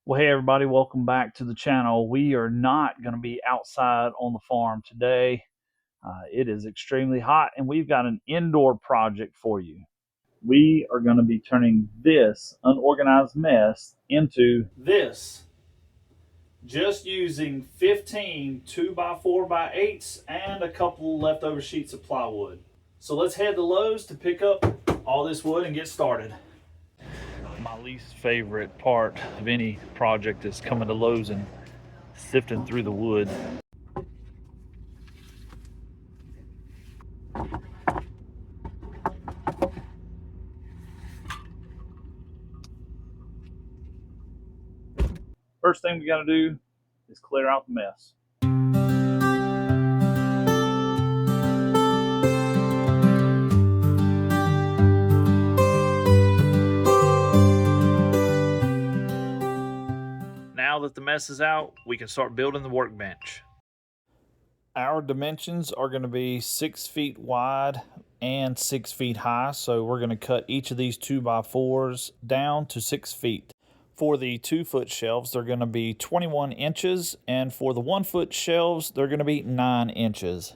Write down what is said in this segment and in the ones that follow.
Well, hey everybody, welcome back to the channel. We are not going to be outside on the farm today. It is extremely hot and we've got an indoor project for you. We are going to be turning this unorganized mess into this, just using 15 2x4x8s and a couple leftover sheets of plywood. So let's head to Lowe's to pick up all this wood and get started. My least favorite part of any project is coming to Lowe's and sifting through the wood. First thing we got to do is clear out the mess. Now that the mess is out, we can start building the workbench. Our dimensions are going to be 6 feet wide and 6 feet high, so we're going to cut each of these 2x4s down to 6 feet. For the 2-foot shelves, they're going to be 21 inches, and for the 1-foot shelves, they're going to be 9 inches.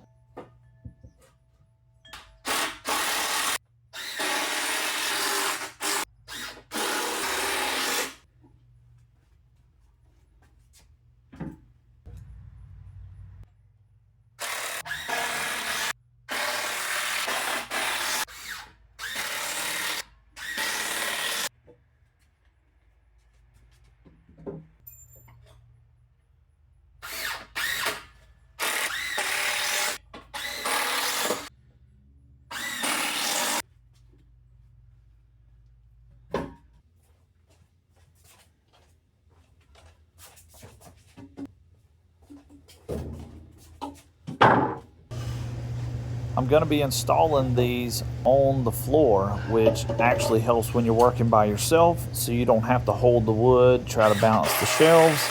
I'm going to be installing these on the floor, which actually helps when you're working by yourself, so you don't have to hold the wood, try to balance the shelves.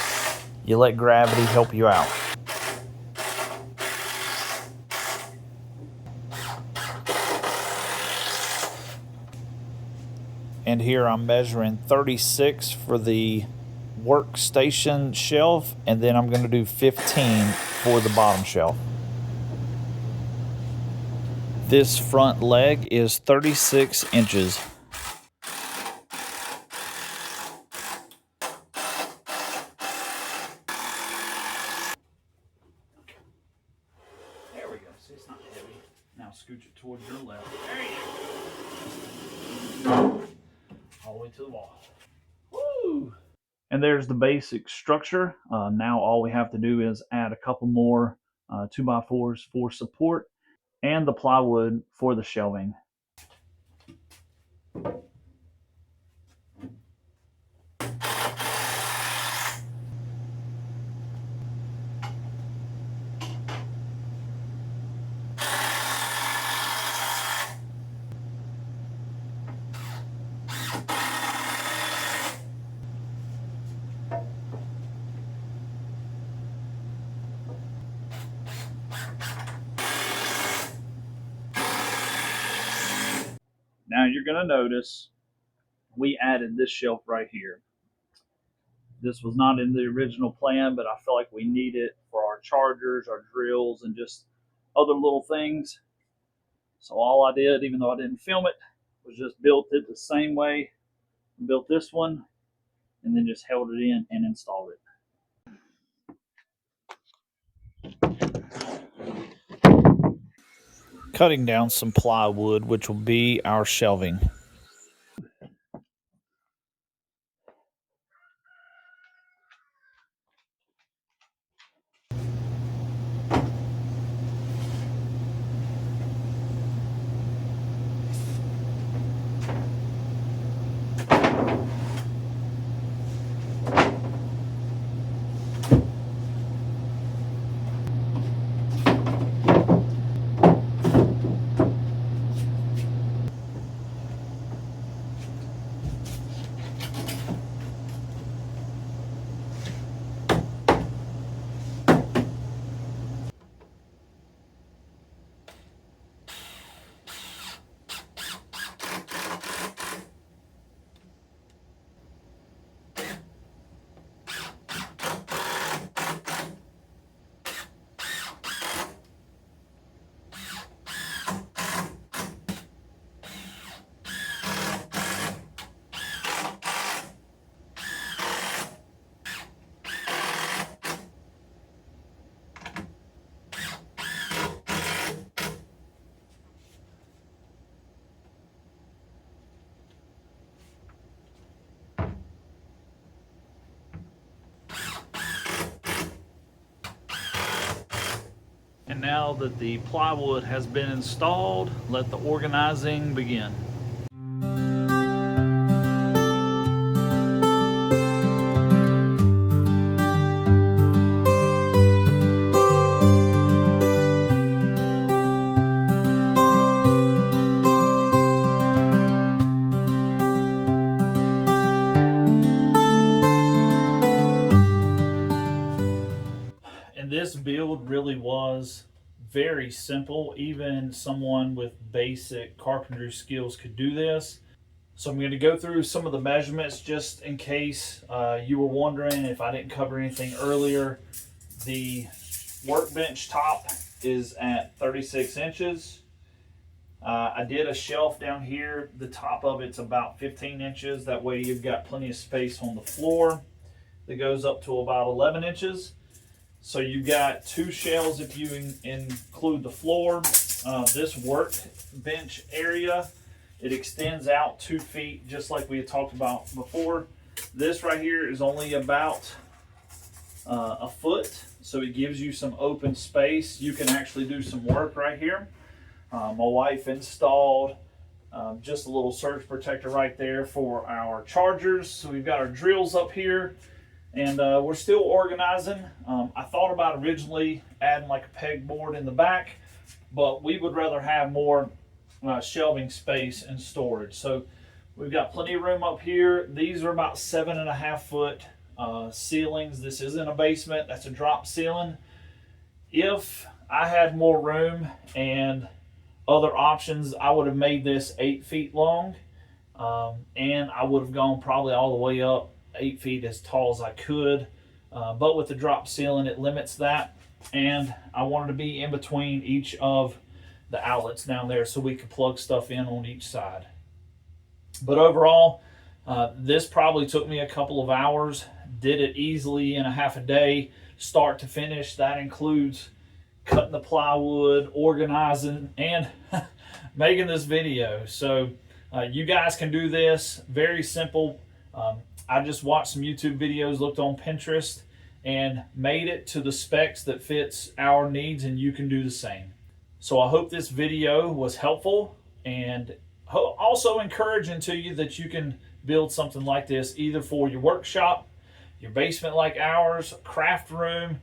You let gravity help you out. And here I'm measuring 36 for the workstation shelf, and then I'm going to do 15 for the bottom shelf. This front leg is 36 inches. There we go. See, it's not heavy. Now scooch it towards your left. There you go. All the way to the wall. Woo! And there's the basic structure. Now all we have to do is add a couple more 2x4s for support and the plywood for the shelving. Now you're going to notice we added this shelf right here. This was not in the original plan, but I feel like we need it for our chargers, our drills, and just other little things. So all I did, even though I didn't film it, was just built it the same way. Built this one and then just held it in and installed it. Cutting down some plywood, which will be our shelving. And now that the plywood has been installed, let the organizing begin. And this build really was very simple. Even someone with basic carpentry skills could do this. So I'm going to go through some of the measurements just in case you were wondering if I didn't cover anything earlier. The workbench top is at 36 inches. I did a shelf down here. The top of it's about 15 inches. That way you've got plenty of space on the floor. That goes up to about 11 inches. So you've got two shelves if you include the floor. This workbench area, it extends out 2 feet, just like we had talked about before. This right here is only about a foot, so it gives you some open space. You can actually do some work right here. My wife installed just a little surge protector right there for our chargers. So we've got our drills up here. And we're still organizing. I thought about originally adding like a pegboard in the back, but we would rather have more shelving space and storage. So we've got plenty of room up here. These are about 7.5 foot ceilings. This isn't a basement, that's a drop ceiling. If I had more room and other options, I would have made this 8 feet long, and I would have gone probably all the way up 8 feet as tall as I could, but with the drop ceiling it limits that, and I wanted to be in between each of the outlets down there so we could plug stuff in on each side. But overall, this probably took me a couple of hours. Did it easily in a half a day, start to finish. That includes cutting the plywood, organizing, and making this video. So you guys can do this, very simple. I just watched some YouTube videos, looked on Pinterest, and made it to the specs that fits our needs, and you can do the same. So I hope this video was helpful and also encouraging to you that you can build something like this either for your workshop, your basement like ours, craft room,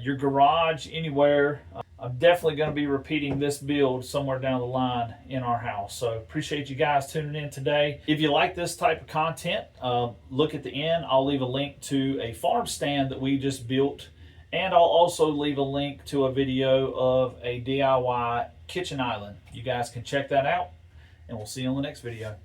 your garage, anywhere. I'm definitely going to be repeating this build somewhere down the line in our house. So appreciate you guys tuning in today. If you like this type of content, look at the end. I'll leave a link to a farm stand that we just built, and I'll also leave a link to a video of a DIY kitchen island. You guys can check that out, and we'll see you on the next video.